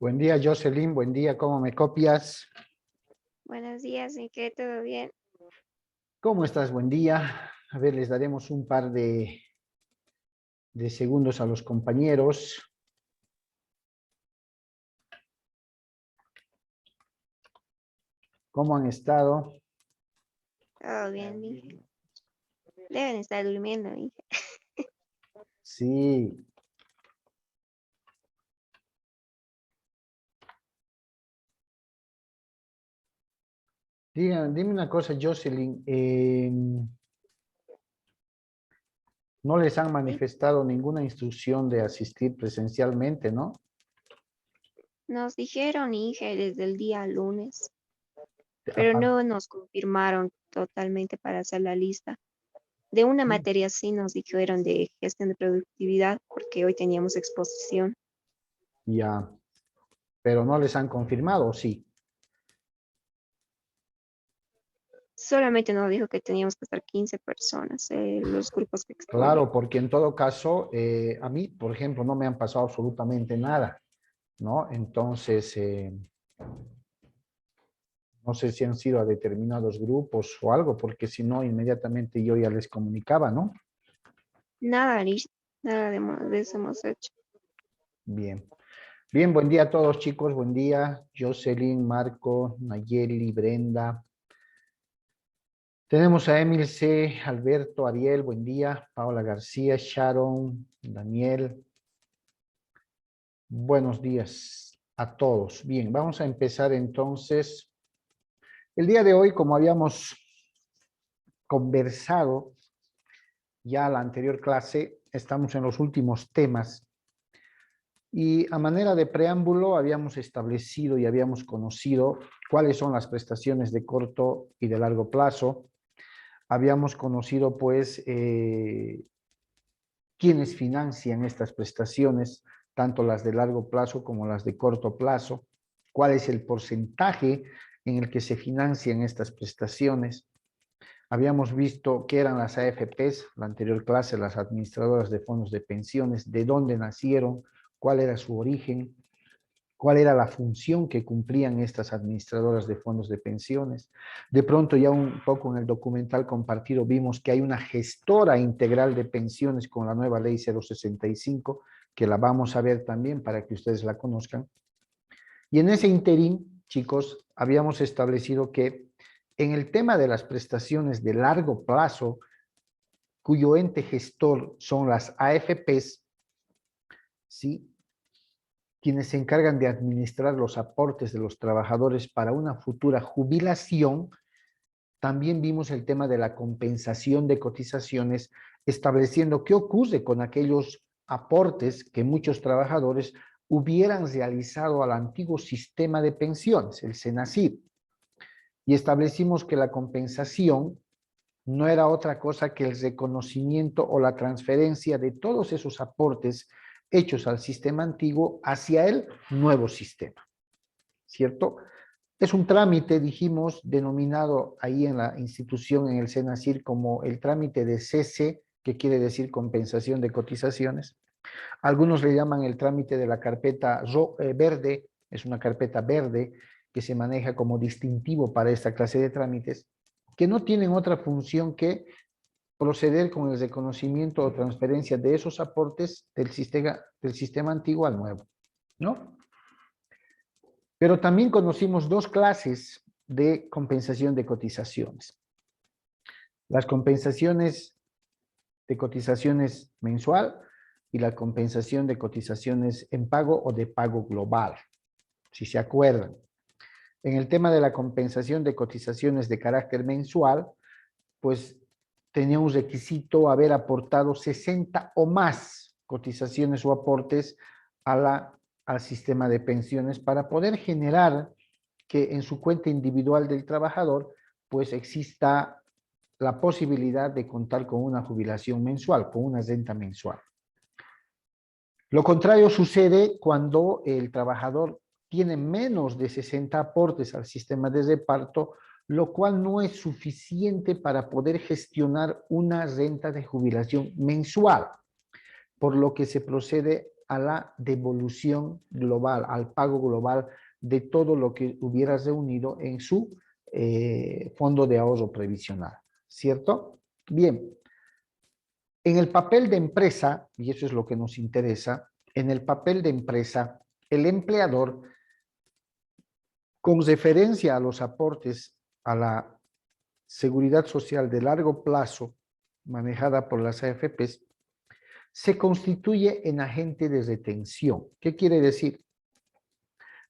Buen día, Jocelyn. Buen día. ¿Cómo me copias? Buenos días, ¿en qué? ¿Todo bien? ¿Cómo estás? Buen día. A ver, les daremos un par de segundos a los compañeros. ¿Cómo han estado? Todo bien, mija. Deben estar durmiendo, mija. Sí. Dime una cosa, Jocelyn. No les han Sí, manifestado ninguna instrucción de asistir presencialmente, ¿no? nos dijeron, hija, desde el día lunes, pero Aparte. no nos confirmaron totalmente para hacer la lista. De una materia sí nos dijeron de gestión de productividad, porque hoy teníamos exposición. Ya, pero no les han confirmado, ¿o sí? Solamente nos dijo que teníamos que estar 15 personas, los grupos que exponen. Claro, porque en todo caso, a mí, por ejemplo, no me han pasado absolutamente nada, ¿no? Entonces, no sé si han sido a determinados grupos o algo, porque si no, inmediatamente yo ya les comunicaba, ¿no? Nada, nada de eso hemos hecho. Bien. Bien, buen día a todos, chicos. Buen día. Jocelyn, Marco, Nayeli, Brenda. Tenemos a Emilce, Alberto, Ariel, buen día. Paola García, Sharon, Daniel. Buenos días a todos. Bien, vamos a empezar entonces. El día de hoy, como habíamos conversado ya la anterior clase, estamos en los últimos temas. Y a manera de preámbulo habíamos establecido y habíamos conocido cuáles son las prestaciones de corto y de largo plazo. Habíamos conocido pues quiénes financian estas prestaciones, tanto las de largo plazo como las de corto plazo, cuál es el porcentaje en el que se financian estas prestaciones. Habíamos visto qué eran las AFPs, la anterior clase, las administradoras de fondos de pensiones, de dónde nacieron, cuál era su origen, cuál era la función que cumplían estas administradoras de fondos de pensiones. De pronto ya un poco en el documental compartido vimos que hay una gestora integral de pensiones con la nueva ley 065, que la vamos a ver también para que ustedes la conozcan. Y en ese interín, chicos, habíamos establecido que en el tema de las prestaciones de largo plazo, cuyo ente gestor son las AFPs, ¿sí?, quienes se encargan de administrar los aportes de los trabajadores para una futura jubilación. También vimos el tema de la compensación de cotizaciones, estableciendo qué ocurre con aquellos aportes que muchos trabajadores hubieran realizado al antiguo sistema de pensiones, el SENACID. Y establecimos que la compensación no era otra cosa que el reconocimiento o la transferencia de todos esos aportes hechos al sistema antiguo hacia el nuevo sistema, ¿cierto? Es un trámite, dijimos, denominado ahí en la institución, en el SENACIR, como el trámite de cese, que quiere decir compensación de cotizaciones. Algunos le llaman el trámite de la carpeta verde, es una carpeta verde que se maneja como distintivo para esta clase de trámites, que no tienen otra función que proceder con el reconocimiento o transferencia de esos aportes del sistema antiguo al nuevo, ¿no? Pero también conocimos dos clases de compensación de cotizaciones. Las compensaciones de cotizaciones mensual y la compensación de cotizaciones en pago o de pago global, si se acuerdan. En el tema de la compensación de cotizaciones de carácter mensual, pues tenía un requisito haber aportado 60 o más cotizaciones o aportes al sistema de pensiones para poder generar que en su cuenta individual del trabajador pues exista la posibilidad de contar con una jubilación mensual, con una renta mensual. Lo contrario sucede cuando el trabajador tiene menos de 60 aportes al sistema de reparto, lo cual no es suficiente para poder gestionar una renta de jubilación mensual, por lo que se procede a la devolución global, al pago global de todo lo que hubieras reunido en su fondo de ahorro previsional, ¿cierto? Bien, en el papel de empresa, y eso es lo que nos interesa, en el papel de empresa, el empleador, con referencia a los aportes a la seguridad social de largo plazo manejada por las AFPs, se constituye en agente de retención. ¿Qué quiere decir?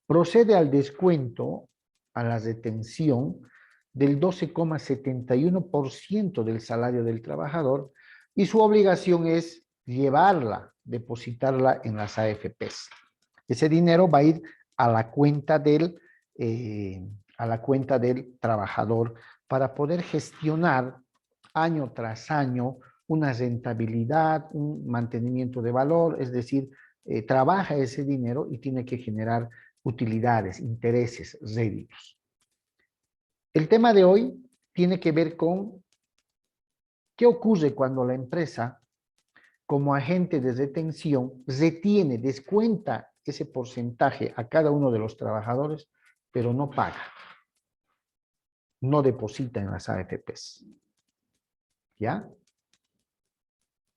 Procede al descuento, a la retención del 12,71% del salario del trabajador y su obligación es llevarla, depositarla en las AFPs. Ese dinero va a ir a la cuenta del trabajador para poder gestionar año tras año una rentabilidad, un mantenimiento de valor, es decir, trabaja ese dinero y tiene que generar utilidades, intereses, réditos. El tema de hoy tiene que ver con qué ocurre cuando la empresa, como agente de retención, retiene, descuenta ese porcentaje a cada uno de los trabajadores, pero no paga, no deposita en las AFPs. ¿Ya?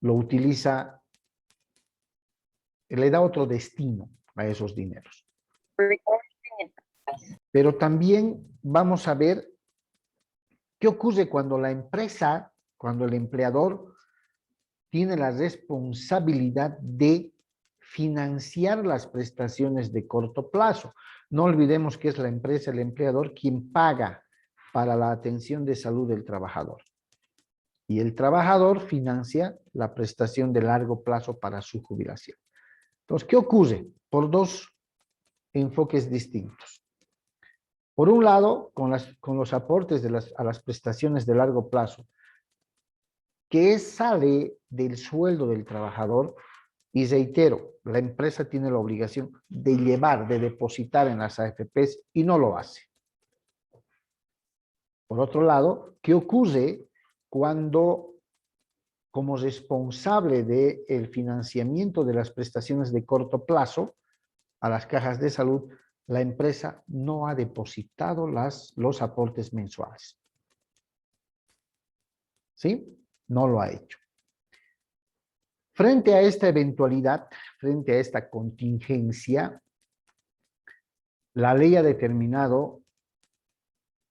Lo utiliza, le da otro destino a esos dineros. Pero también vamos a ver qué ocurre cuando la empresa, cuando el empleador tiene la responsabilidad de financiar las prestaciones de corto plazo. No olvidemos que es la empresa, el empleador, quien paga para la atención de salud del trabajador. Y el trabajador financia la prestación de largo plazo para su jubilación. Entonces, ¿qué ocurre? Por dos enfoques distintos. Por un lado, con los aportes a las prestaciones de largo plazo, que sale del sueldo del trabajador, y reitero, la empresa tiene la obligación de llevar, de depositar en las AFPs y no lo hace. Por otro lado, ¿qué ocurre cuando, como responsable del financiamiento de las prestaciones de corto plazo a las cajas de salud, la empresa no ha depositado los aportes mensuales? ¿Sí? No lo ha hecho. Frente a esta eventualidad, frente a esta contingencia, la ley ha determinado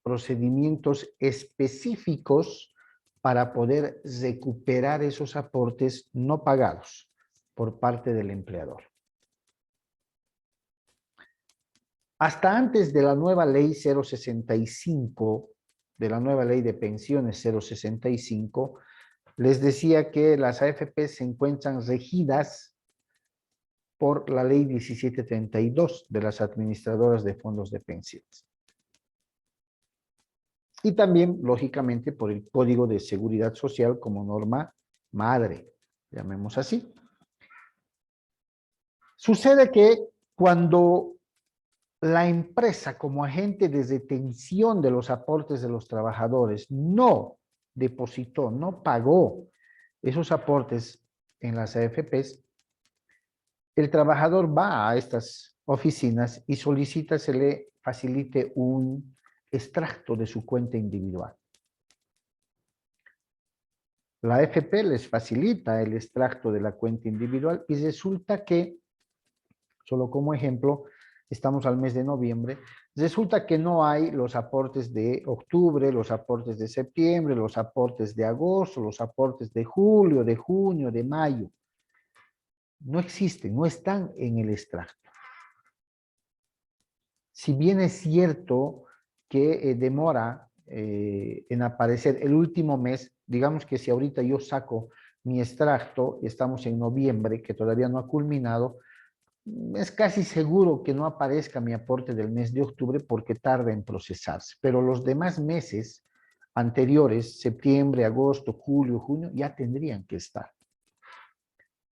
procedimientos específicos para poder recuperar esos aportes no pagados por parte del empleador. Hasta antes de la nueva ley 065, de la nueva ley de pensiones 065, les decía que las AFP se encuentran regidas por la ley 1732 de las administradoras de fondos de pensiones. Y también, lógicamente, por el Código de Seguridad Social como norma madre, llamemos así. Sucede que cuando la empresa, como agente de retención de los aportes de los trabajadores, no depositó, no pagó esos aportes en las AFPs, el trabajador va a estas oficinas y solicita se le facilite un extracto de su cuenta individual. La AFP les facilita el extracto de la cuenta individual y resulta que, solo como ejemplo, estamos al mes de noviembre, resulta que no hay los aportes de octubre, los aportes de septiembre, los aportes de agosto, los aportes de julio, de junio, de mayo. No existen, no están en el extracto. Si bien es cierto que demora en aparecer el último mes, digamos que si ahorita yo saco mi extracto, estamos en noviembre, que todavía no ha culminado, es casi seguro que no aparezca mi aporte del mes de octubre porque tarda en procesarse. Pero los demás meses anteriores, septiembre, agosto, julio, junio, ya tendrían que estar.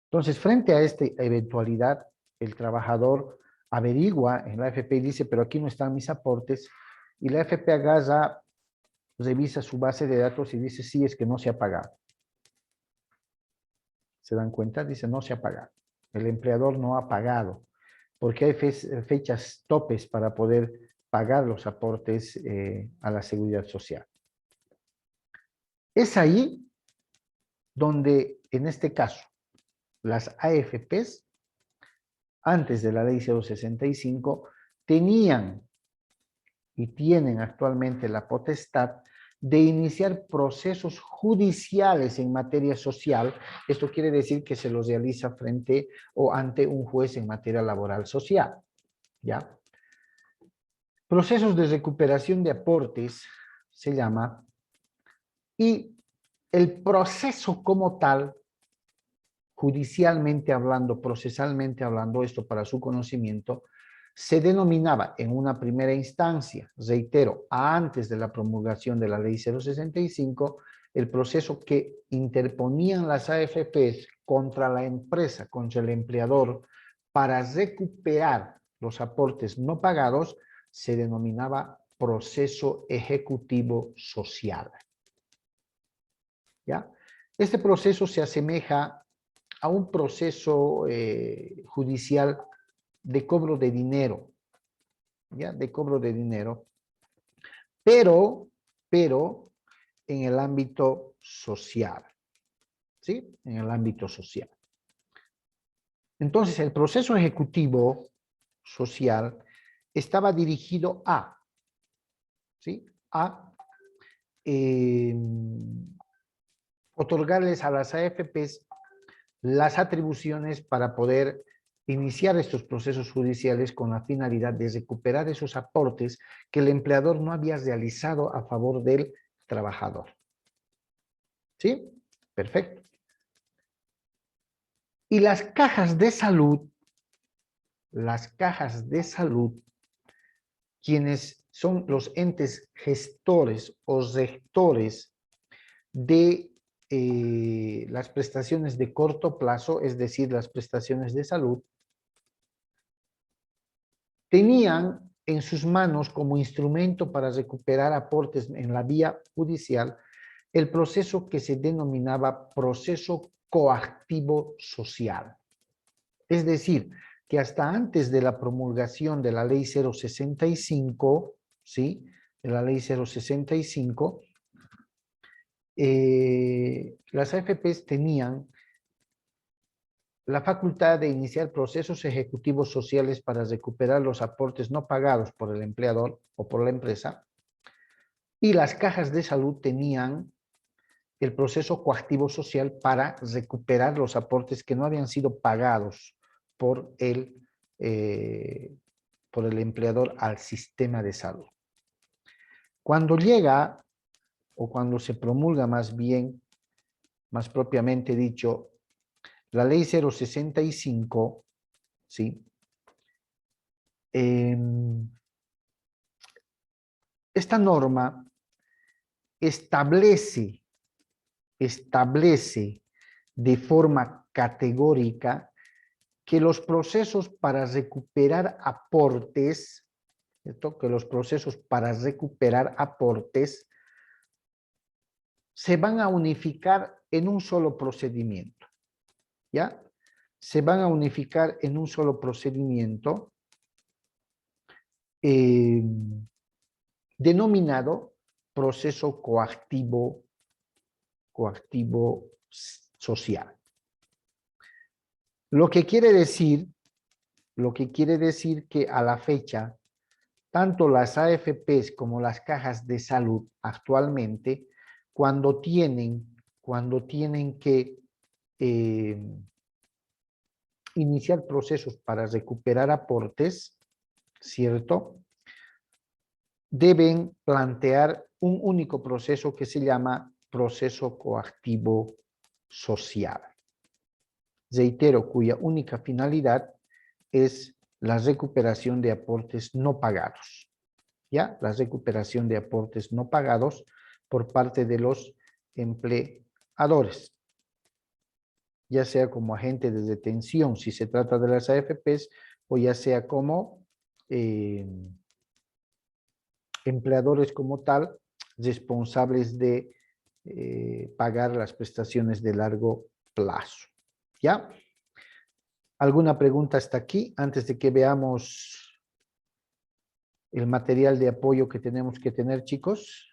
Entonces, frente a esta eventualidad, el trabajador averigua en la AFP y dice, pero aquí no están mis aportes, y la AFP agarra, revisa su base de datos y dice, sí, es que no se ha pagado. ¿Se dan cuenta? Dice, no se ha pagado. El empleador no ha pagado, porque hay fechas topes para poder pagar los aportes a la seguridad social. Es ahí donde, en este caso, las AFPs, antes de la ley 065, tenían y tienen actualmente la potestad de iniciar procesos judiciales en materia social. Esto quiere decir que se los realiza frente o ante un juez en materia laboral social, ¿ya? Procesos de recuperación de aportes se llama, y el proceso como tal, judicialmente hablando, procesalmente hablando, esto para su conocimiento, se denominaba en una primera instancia, reitero, antes de la promulgación de la ley 065, el proceso que interponían las AFPs contra la empresa, contra el empleador, para recuperar los aportes no pagados, se denominaba proceso ejecutivo social. ¿Ya? Este proceso se asemeja a un proceso judicial de cobro de dinero, ¿ya? De cobro de dinero, pero en el ámbito social, ¿sí? En el ámbito social. Entonces, el proceso ejecutivo social estaba dirigido a, ¿sí? A otorgarles a las AFPs las atribuciones para poder iniciar estos procesos judiciales con la finalidad de recuperar esos aportes que el empleador no había realizado a favor del trabajador. ¿Sí? Perfecto. Y las cajas de salud, quienes son los entes gestores o rectores de las prestaciones de corto plazo, es decir, las prestaciones de salud, tenían en sus manos como instrumento para recuperar aportes en la vía judicial el proceso que se denominaba proceso coactivo social. Es decir, que hasta antes de la promulgación de la ley 065, ¿sí? De la ley 065, las AFPs tenían la facultad de iniciar procesos ejecutivos sociales para recuperar los aportes no pagados por el empleador o por la empresa, y las cajas de salud tenían el proceso coactivo social para recuperar los aportes que no habían sido pagados por el empleador al sistema de salud. Cuando llega, o cuando se promulga más bien, más propiamente dicho, la ley 065, ¿sí? Esta norma establece de forma categórica que los procesos para recuperar aportes, ¿cierto? Que los procesos para recuperar aportes se van a unificar en un solo procedimiento, ¿ya? Se van a unificar en un solo procedimiento denominado proceso coactivo social. Lo que quiere decir que a la fecha, tanto las AFPs como las cajas de salud actualmente, cuando tienen que iniciar procesos para recuperar aportes, ¿cierto? Deben plantear un único proceso que se llama proceso coactivo social. Reitero, cuya única finalidad es la recuperación de aportes no pagados. ¿Ya? La recuperación de aportes no pagados por parte de los empleadores, ya sea como agente de detención, si se trata de las AFPs, o ya sea como empleadores como tal, responsables de pagar las prestaciones de largo plazo. ¿Ya? ¿Alguna pregunta hasta aquí antes de que veamos el material de apoyo que tenemos que tener, chicos?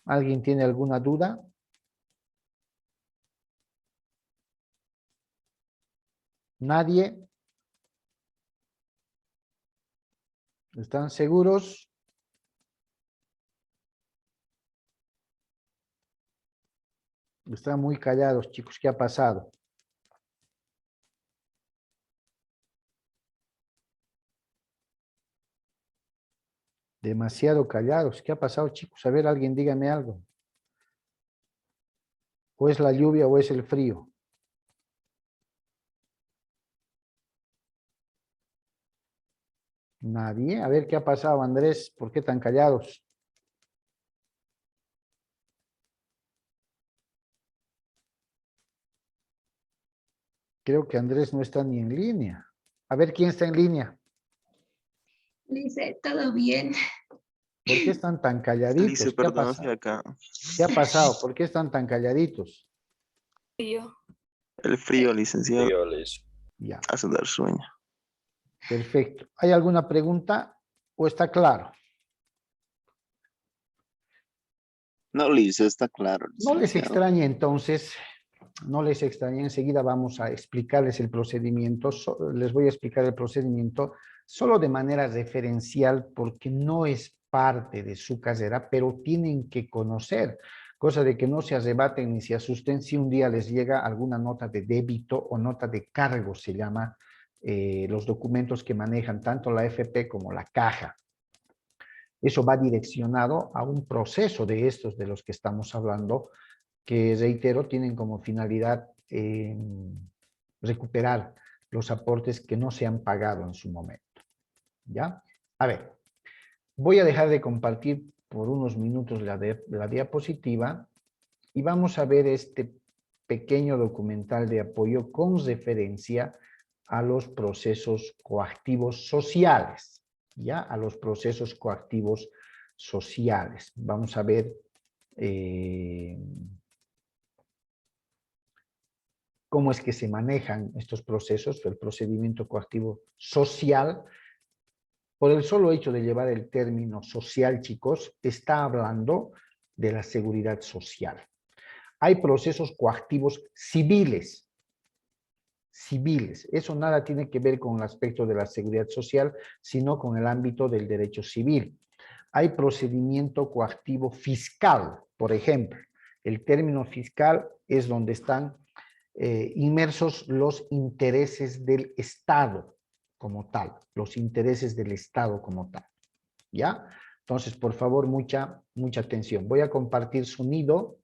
¿Alguien tiene alguna duda? ¿Nadie? ¿Están seguros? Están muy callados, chicos. ¿Qué ha pasado? Demasiado callados. ¿Qué ha pasado, chicos? A ver, alguien dígame algo. ¿O es la lluvia o es el frío? Nadie. A ver, ¿qué ha pasado, Andrés? ¿Por qué tan callados? Creo que Andrés no está ni en línea. A ver, ¿quién está en línea? Dice, todo bien. ¿Por qué están tan Lice, calladitos? ¿Qué ha perdón, estoy pasado? acá. ¿Qué ha pasado? ¿Por qué están tan calladitos? El frío, licenciado, Ya, hace dar sueño. perfecto. ¿Hay alguna pregunta o está claro? No, Liz, está claro, No les licenciado. extrañe entonces, no les extrañe, enseguida vamos a explicarles el procedimiento, les voy a explicar el procedimiento solo de manera referencial porque no es parte de su carrera, pero tienen que conocer, cosa de que no se arrebaten ni se asusten si un día les llega alguna nota de débito o nota de cargo, se llama los documentos que manejan tanto la FP como la caja. Eso va direccionado a un proceso de estos de los que estamos hablando, que reitero, tienen como finalidad recuperar los aportes que no se han pagado en su momento. ¿Ya? A ver, voy a dejar de compartir por unos minutos la diapositiva y vamos a ver este pequeño documental de apoyo con referencia a los procesos coactivos sociales, ¿ya? A los procesos coactivos sociales. Vamos a ver cómo es que se manejan estos procesos, el procedimiento coactivo social. Por el solo hecho de llevar el término social, chicos, está hablando de la seguridad social. Hay procesos coactivos civiles. Civiles. Eso nada tiene que ver con el aspecto de la seguridad social, sino con el ámbito del derecho civil. Hay procedimiento coactivo fiscal, por ejemplo. El término fiscal es donde están inmersos los intereses del Estado como tal, los intereses del Estado como tal, ¿ya? Entonces, por favor, mucha atención. Voy a compartir sonido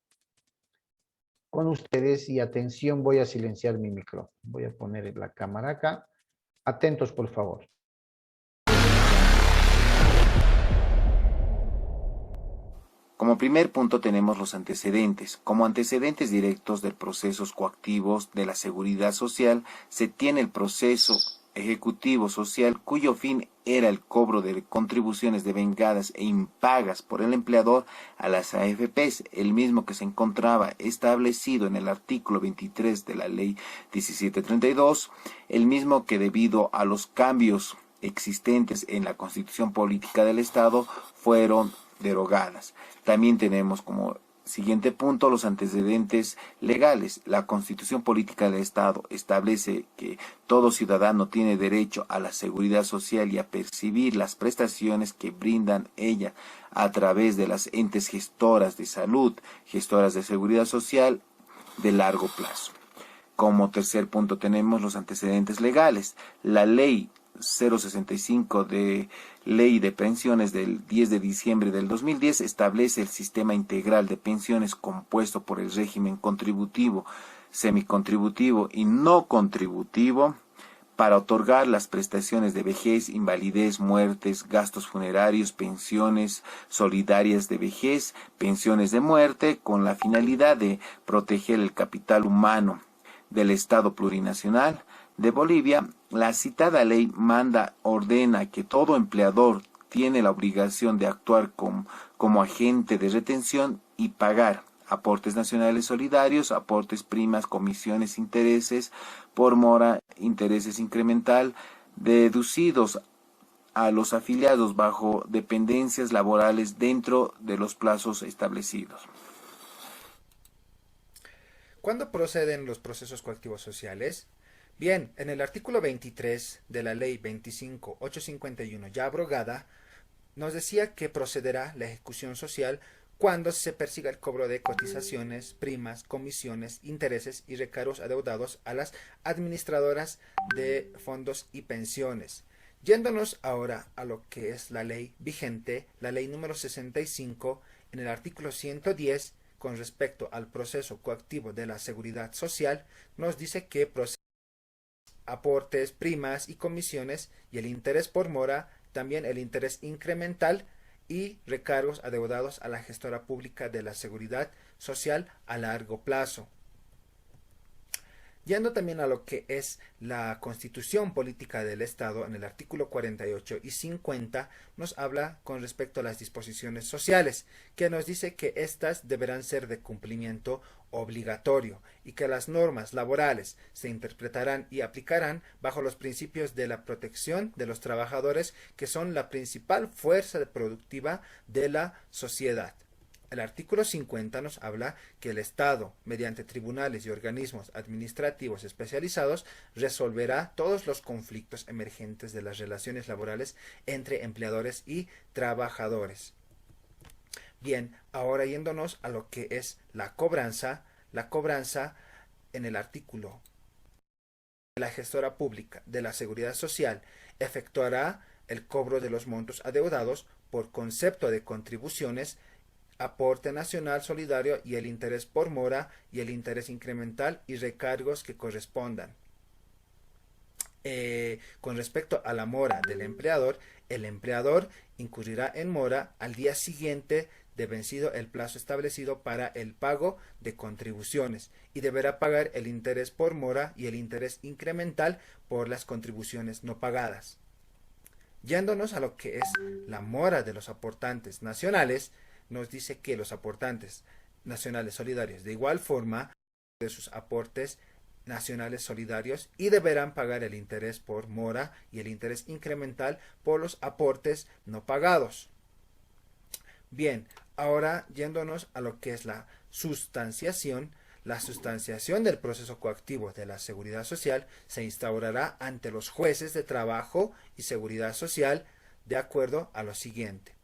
con ustedes y atención, voy a silenciar mi micrófono. Voy a poner la cámara acá. Atentos, por favor. Como primer punto tenemos los antecedentes. Como antecedentes directos de procesos coactivos de la seguridad social, se tiene el proceso ejecutivo social cuyo fin era el cobro de contribuciones devengadas e impagas por el empleador a las AFPs, el mismo que se encontraba establecido en el artículo 23 de la Ley 1732, el mismo que debido a los cambios existentes en la Constitución Política del Estado fueron derogadas. También tenemos como siguiente punto los antecedentes legales. La Constitución Política del Estado establece que todo ciudadano tiene derecho a la seguridad social y a percibir las prestaciones que brindan ella a través de las entes gestoras de salud, gestoras de seguridad social de largo plazo. Como tercer punto tenemos los antecedentes legales. La Ley 065 de Ley de Pensiones del 10 de diciembre del 2010 establece el sistema integral de pensiones compuesto por el régimen contributivo, semicontributivo y no contributivo para otorgar las prestaciones de vejez, invalidez, muertes, gastos funerarios, pensiones solidarias de vejez, pensiones de muerte, con la finalidad de proteger el capital humano del Estado plurinacional de Bolivia. La citada ley ordena que todo empleador tiene la obligación de actuar como agente de retención y pagar aportes nacionales solidarios, aportes primas, comisiones, intereses por mora, intereses incremental, deducidos a los afiliados bajo dependencias laborales dentro de los plazos establecidos. ¿Cuándo proceden los procesos coactivos sociales? Bien, en el artículo 23 de la Ley 25.851, ya abrogada, nos decía que procederá la ejecución social cuando se persiga el cobro de cotizaciones, primas, comisiones, intereses y recargos adeudados a las administradoras de fondos y pensiones. Yéndonos ahora a lo que es la ley vigente, la ley número 65, en el artículo 110, con respecto al proceso coactivo de la seguridad social, nos dice que procede aportes, primas y comisiones y el interés por mora, también el interés incremental y recargos adeudados a la gestora pública de la seguridad social a largo plazo. Yendo también a lo que es la Constitución Política del Estado, en el artículo 48 y 50 nos habla con respecto a las disposiciones sociales, que nos dice que éstas deberán ser de cumplimiento obligatorio y que las normas laborales se interpretarán y aplicarán bajo los principios de la protección de los trabajadores, que son la principal fuerza productiva de la sociedad. El artículo 50 nos habla que el Estado, mediante tribunales y organismos administrativos especializados, resolverá todos los conflictos emergentes de las relaciones laborales entre empleadores y trabajadores. Bien, ahora yéndonos a lo que es la cobranza en el artículo de la gestora pública de la Seguridad Social efectuará el cobro de los montos adeudados por concepto de contribuciones, aporte nacional solidario y el interés por mora y el interés incremental y recargos que correspondan. Con respecto a la mora del empleador, el empleador incurrirá en mora al día siguiente de vencido el plazo establecido para el pago de contribuciones y deberá pagar el interés por mora y el interés incremental por las contribuciones no pagadas. Yéndonos a lo que es la mora de los aportantes nacionales, nos dice que los aportantes nacionales solidarios de igual forma de sus aportes nacionales solidarios y deberán pagar el interés por mora y el interés incremental por los aportes no pagados. Bien, ahora yéndonos a lo que es la sustanciación del proceso coactivo de la seguridad social se instaurará ante los jueces de trabajo y seguridad social de acuerdo a lo siguiente: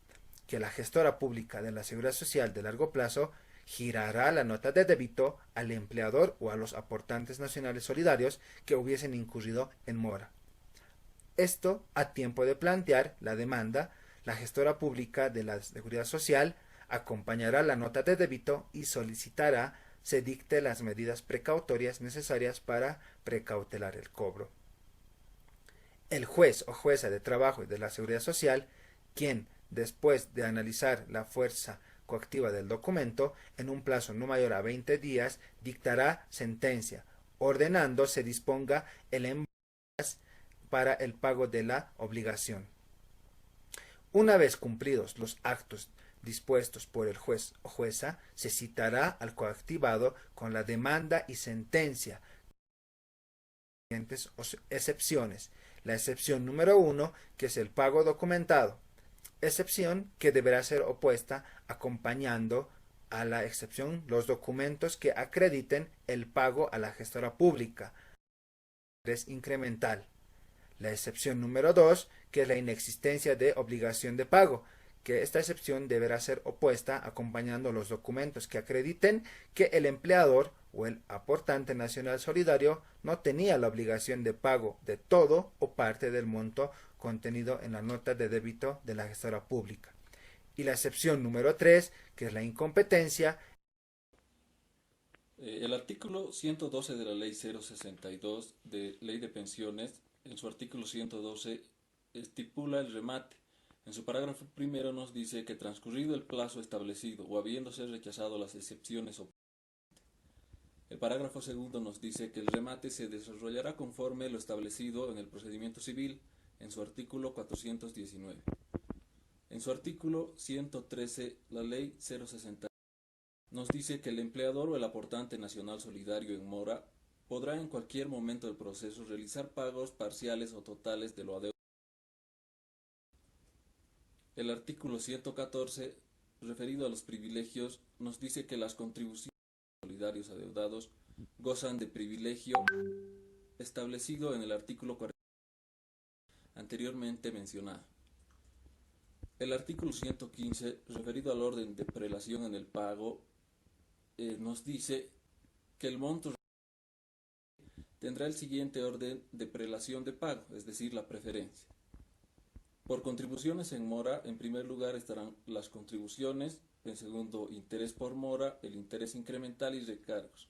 que la gestora pública de la seguridad social de largo plazo girará la nota de débito al empleador o a los aportantes nacionales solidarios que hubiesen incurrido en mora. Esto a tiempo de plantear la demanda, la gestora pública de la seguridad social acompañará la nota de débito y solicitará se dicte las medidas precautorias necesarias para precautelar el cobro. El juez o jueza de trabajo y de la seguridad social, quien después de analizar la fuerza coactiva del documento, en un plazo no mayor a 20 días, dictará sentencia, ordenando se disponga el envío para el pago de la obligación. Una vez cumplidos los actos dispuestos por el juez o jueza, se citará al coactivado con la demanda y sentencia. Excepciones. La excepción número 1, que es el pago documentado. Excepción que deberá ser opuesta acompañando a la excepción los documentos que acrediten el pago a la gestora pública. Es incremental. La excepción número 2, que es la inexistencia de obligación de pago, que esta excepción deberá ser opuesta acompañando los documentos que acrediten que el empleador o el aportante nacional solidario no tenía la obligación de pago de todo o parte del monto contenido en la nota de débito de la gestora pública. Y la excepción número 3, que es la incompetencia. El artículo 112 de la Ley 062 de Ley de Pensiones, en su artículo 112, estipula el remate. En su parágrafo primero nos dice que transcurrido el plazo establecido o habiéndose rechazado las excepciones o el parágrafo segundo nos dice que el remate se desarrollará conforme lo establecido en el procedimiento civil en su artículo 419. En su artículo 113, la Ley 060 nos dice que el empleador o el aportante nacional solidario en mora podrá en cualquier momento del proceso realizar pagos parciales o totales de lo adeudado. El artículo 114, referido a los privilegios, nos dice que las contribuciones solidarios adeudados gozan de privilegio establecido en el artículo 40 anteriormente mencionado. El artículo 115, referido al orden de prelación en el pago, nos dice que el monto tendrá el siguiente orden de prelación de pago, es decir, la preferencia. Por contribuciones en mora, en primer lugar estarán las contribuciones, en segundo, interés por mora, el interés incremental y recargos.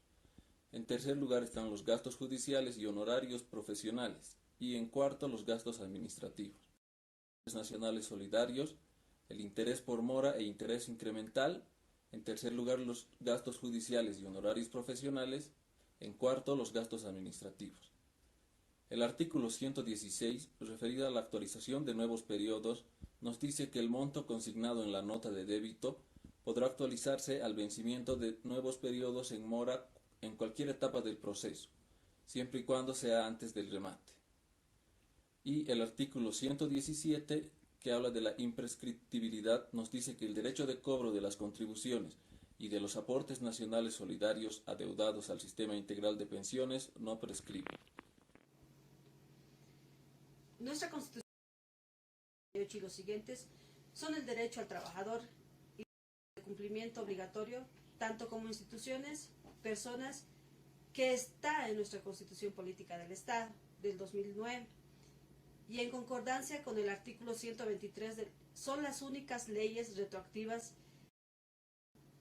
En tercer lugar están los gastos judiciales y honorarios profesionales, y en cuarto, los gastos administrativos. Nacionales solidarios, el interés por mora e interés incremental. En tercer lugar, los gastos judiciales y honorarios profesionales. En cuarto, los gastos administrativos. El artículo 116, referido a la actualización de nuevos periodos, nos dice que el monto consignado en la nota de débito podrá actualizarse al vencimiento de nuevos periodos en mora en cualquier etapa del proceso, siempre y cuando sea antes del remate. Y el artículo 117, que habla de la imprescriptibilidad, nos dice que el derecho de cobro de las contribuciones y de los aportes nacionales solidarios adeudados al sistema integral de pensiones no prescribe. Nuestra Constitución y los siguientes son el derecho al trabajador y el cumplimiento obligatorio, tanto como instituciones, personas, que está en nuestra Constitución Política del Estado del 2009 y en concordancia con el artículo 123 son las únicas leyes retroactivas.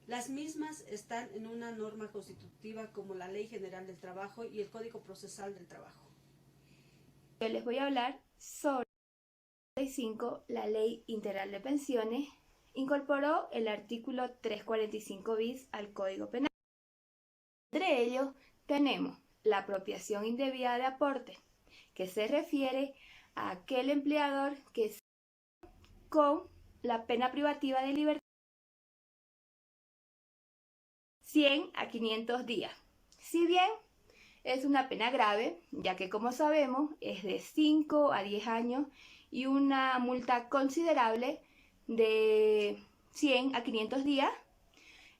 Las mismas están en una norma constitutiva como la Ley General del Trabajo y el Código Procesal del Trabajo. Yo les voy a hablar sobre la Ley Integral de Pensiones incorporó el artículo 345 bis al Código Penal. Entre ellos tenemos la apropiación indebida de aporte, que se refiere a aquel empleador que con la pena privativa de libertad 100 a 500 días. Si bien es una pena grave, ya que como sabemos es de 5 a 10 años y una multa considerable de 100 a 500 días,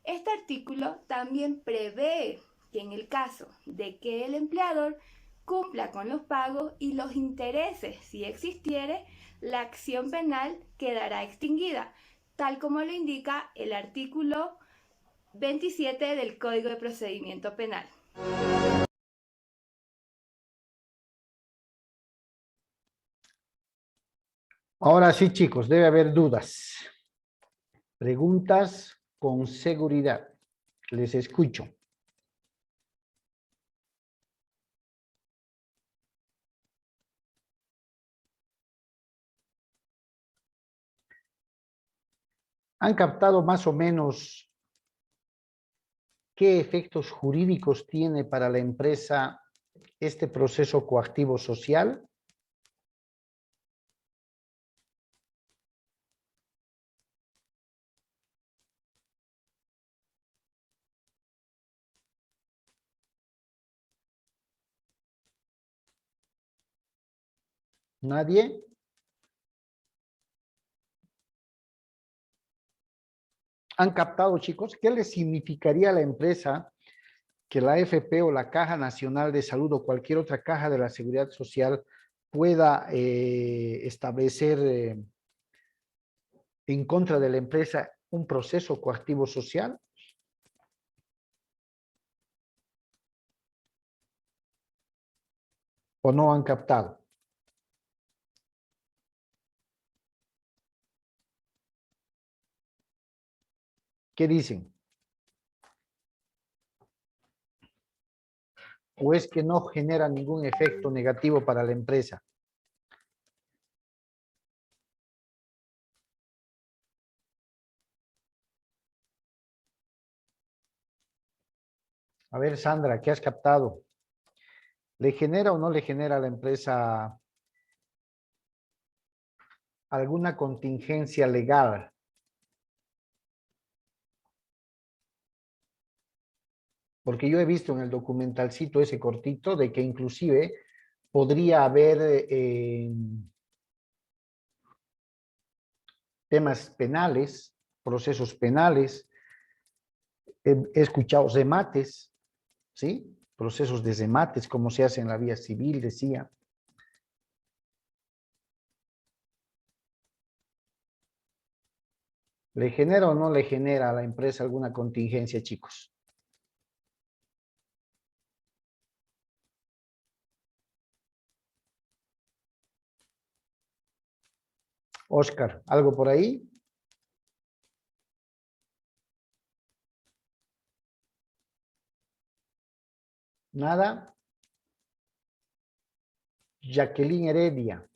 este artículo también prevé que en el caso de que el empleador cumpla con los pagos y los intereses, si existiere, la acción penal quedará extinguida, tal como lo indica el artículo 27 del Código de Procedimiento Penal. Ahora sí, chicos, debe haber dudas. Preguntas con seguridad. Les escucho. ¿Han captado más o menos qué efectos jurídicos tiene para la empresa este proceso coactivo social? ¿Nadie? ¿Han captado, chicos? ¿Qué les significaría a la empresa que la AFP o la Caja Nacional de Salud o cualquier otra caja de la Seguridad Social pueda establecer en contra de la empresa un proceso coactivo social? ¿O no han captado? ¿Qué dicen? ¿O es que no genera ningún efecto negativo para la empresa? A ver, Sandra, ¿qué has captado? ¿Le genera o no le genera a la empresa alguna contingencia legal? Porque yo he visto en el documentalcito ese cortito de que inclusive podría haber temas penales, procesos penales. He escuchado remates, ¿sí? Procesos de remates, como se hace en la vía civil, decía. ¿Le genera o no le genera a la empresa alguna contingencia, chicos? Oscar, ¿algo por ahí? Nada. Jacqueline Heredia.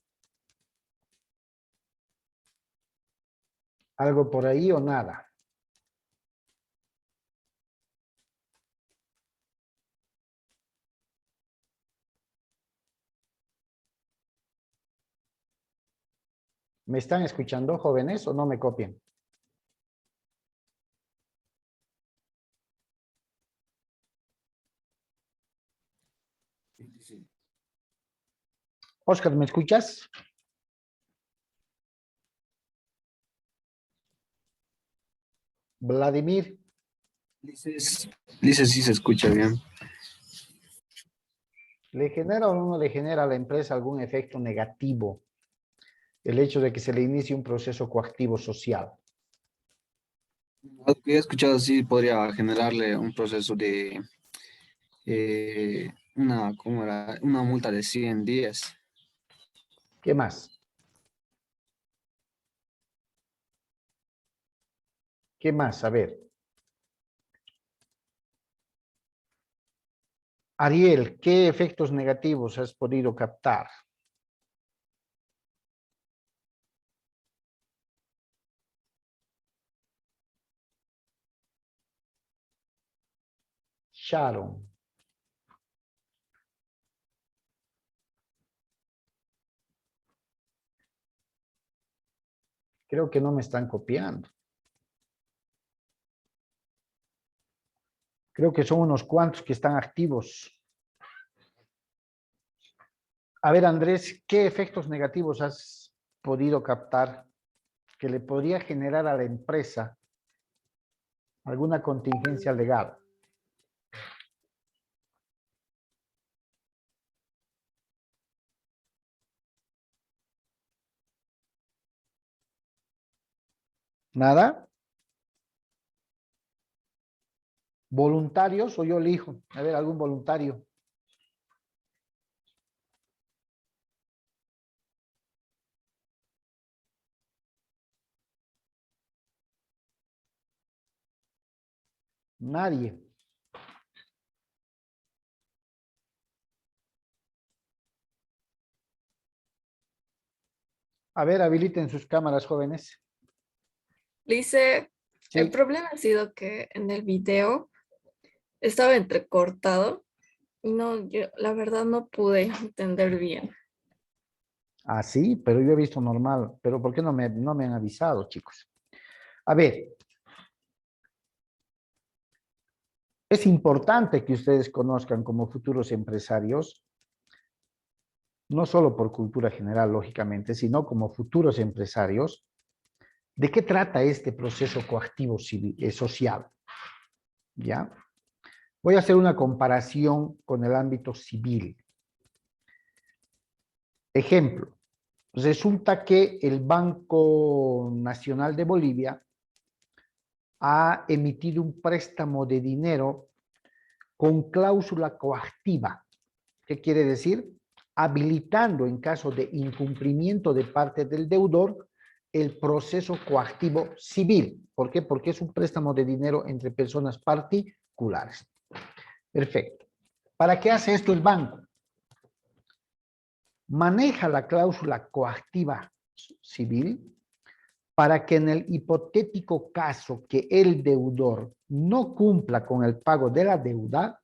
¿Algo por ahí o nada? ¿Me están escuchando, jóvenes, o no me copian? Oscar, ¿me escuchas? Vladimir. Dices sí se escucha bien. ¿Le genera o no le genera a la empresa algún efecto negativo el hecho de que se le inicie un proceso coactivo social? Algo que he escuchado sí podría generarle un proceso de ¿cómo era? Una multa de 100 días. ¿Qué más? ¿Qué más? A ver. Ariel, ¿qué efectos negativos has podido captar? Sharon. Creo que no me están copiando. Creo que son unos cuantos que están activos. A ver, Andrés, ¿qué efectos negativos has podido captar que le podría generar a la empresa alguna contingencia legal? ¿Nada? ¿Voluntarios o yo elijo? A ver, algún voluntario. Nadie. A ver, habiliten sus cámaras, jóvenes. Dice, el Sí. problema ha sido que en el video estaba entrecortado y no, yo la verdad no pude entender bien. Ah, sí, pero yo he visto normal. Pero ¿por qué no me han avisado, chicos? A ver. Es importante que ustedes conozcan como futuros empresarios, no solo por cultura general, lógicamente, sino como futuros empresarios, de qué trata este proceso coactivo social. ¿Ya? Voy a hacer una comparación con el ámbito civil. Ejemplo, resulta que el Banco Nacional de Bolivia ha emitido un préstamo de dinero con cláusula coactiva. ¿Qué quiere decir? Habilitando en caso de incumplimiento de parte del deudor el proceso coactivo civil. ¿Por qué? Porque es un préstamo de dinero entre personas particulares. Perfecto. ¿Para qué hace esto el banco? Maneja la cláusula coactiva civil para que en el hipotético caso que el deudor no cumpla con el pago de la deuda,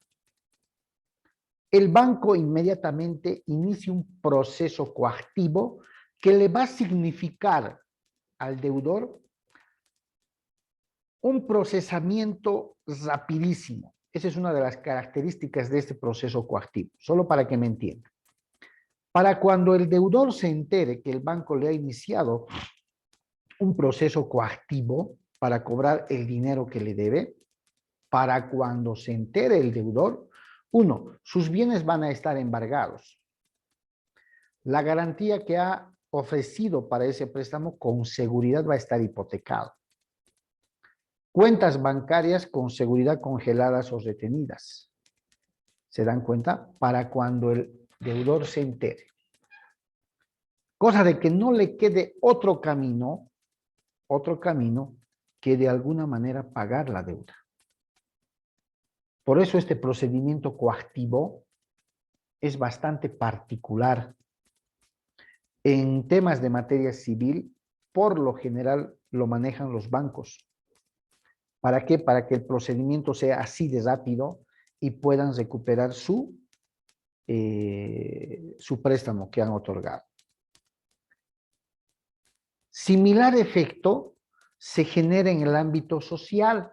el banco inmediatamente inicia un proceso coactivo que le va a significar al deudor un procesamiento rapidísimo. Esa es una de las características de este proceso coactivo, solo para que me entiendan. Para cuando el deudor se entere que el banco le ha iniciado un proceso coactivo para cobrar el dinero que le debe, para cuando se entere el deudor, uno, sus bienes van a estar embargados. La garantía que ha ofrecido para ese préstamo con seguridad va a estar hipotecado. Cuentas bancarias con seguridad congeladas o retenidas. ¿Se dan cuenta? Para cuando el deudor se entere. Cosa de que no le quede otro camino que de alguna manera pagar la deuda. Por eso este procedimiento coactivo es bastante particular. En temas de materia civil, por lo general lo manejan los bancos. ¿Para qué? Para que el procedimiento sea así de rápido y puedan recuperar su préstamo que han otorgado. Similar efecto se genera en el ámbito social.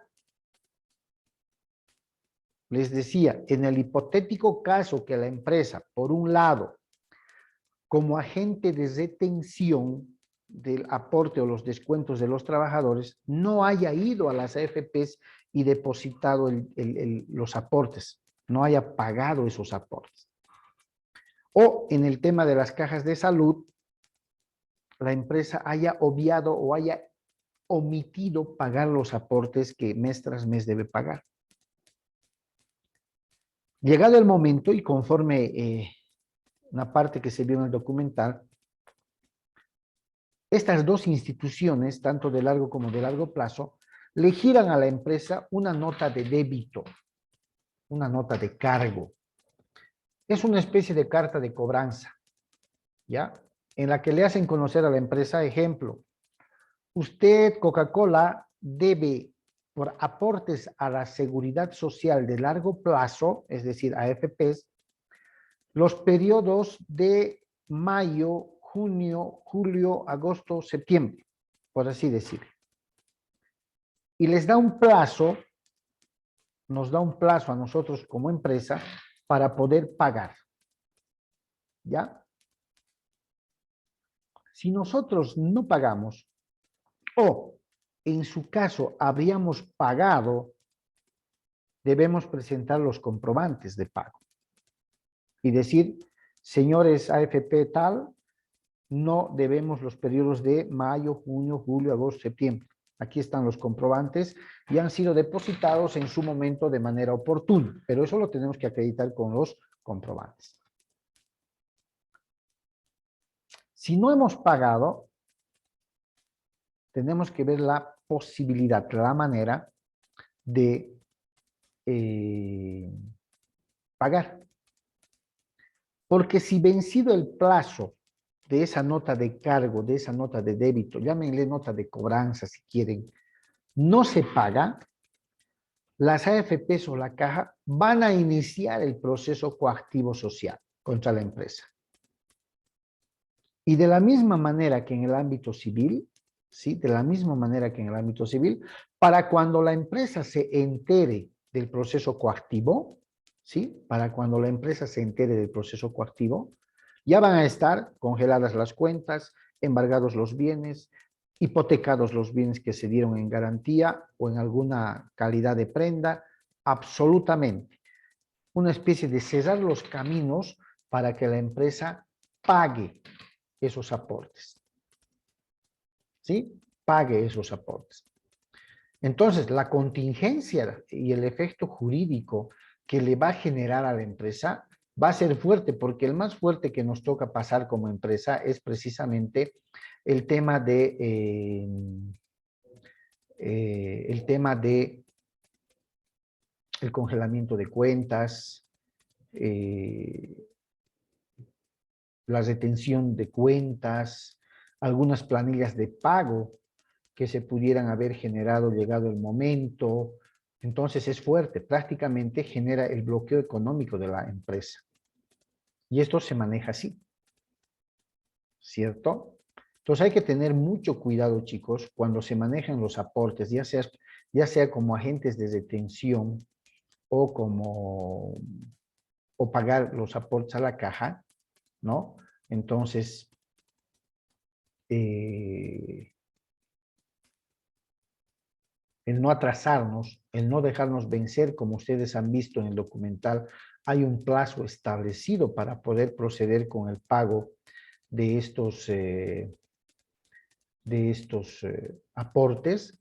Les decía, en el hipotético caso que la empresa, por un lado, como agente de retención del aporte o los descuentos de los trabajadores, no haya ido a las AFPs y depositado los aportes, no haya pagado esos aportes. O en el tema de las cajas de salud, la empresa haya obviado o haya omitido pagar los aportes que mes tras mes debe pagar. Llegado el momento y conforme una parte que se vio en el documental, estas dos instituciones, tanto de largo como de largo plazo, le giran a la empresa una nota de débito, una nota de cargo. Es una especie de carta de cobranza, ¿ya? En la que le hacen conocer a la empresa, ejemplo, usted, Coca-Cola, debe por aportes a la seguridad social de largo plazo, es decir, AFPs, los periodos de mayo, junio, julio, agosto, septiembre, por así decirlo. Y les da un plazo, nos da un plazo a nosotros como empresa para poder pagar. ¿Ya? Si nosotros no pagamos, o en su caso habríamos pagado, debemos presentar los comprobantes de pago. Y decir, señores AFP tal, no debemos los periodos de mayo, junio, julio, agosto, septiembre. Aquí están los comprobantes y han sido depositados en su momento de manera oportuna, pero eso lo tenemos que acreditar con los comprobantes. Si no hemos pagado, tenemos que ver la posibilidad, la manera de pagar. Porque si vencido el plazo de esa nota de cargo, de esa nota de débito, llámenle nota de cobranza si quieren, no se paga, las AFPs o la caja van a iniciar el proceso coactivo social contra la empresa. Y de la misma manera que en el ámbito civil, ¿sí? De la misma manera que en el ámbito civil, para cuando la empresa se entere del proceso coactivo, ¿sí? Para cuando la empresa se entere del proceso coactivo, ya van a estar congeladas las cuentas, embargados los bienes, hipotecados los bienes que se dieron en garantía o en alguna calidad de prenda, absolutamente. Una especie de cerrar los caminos para que la empresa pague esos aportes. ¿Sí? Pague esos aportes. Entonces, la contingencia y el efecto jurídico que le va a generar a la empresa va a ser fuerte, porque el más fuerte que nos toca pasar como empresa es precisamente el tema de el congelamiento de cuentas, la retención de cuentas, algunas planillas de pago que se pudieran haber generado llegado el momento. Entonces es fuerte, prácticamente genera el bloqueo económico de la empresa. Y esto se maneja así, ¿cierto? Entonces hay que tener mucho cuidado, chicos, cuando se manejan los aportes, ya sea como agentes de retención o o pagar los aportes a la caja, ¿no? Entonces, el no atrasarnos, el no dejarnos vencer, como ustedes han visto en el documental, hay un plazo establecido para poder proceder con el pago de estos aportes,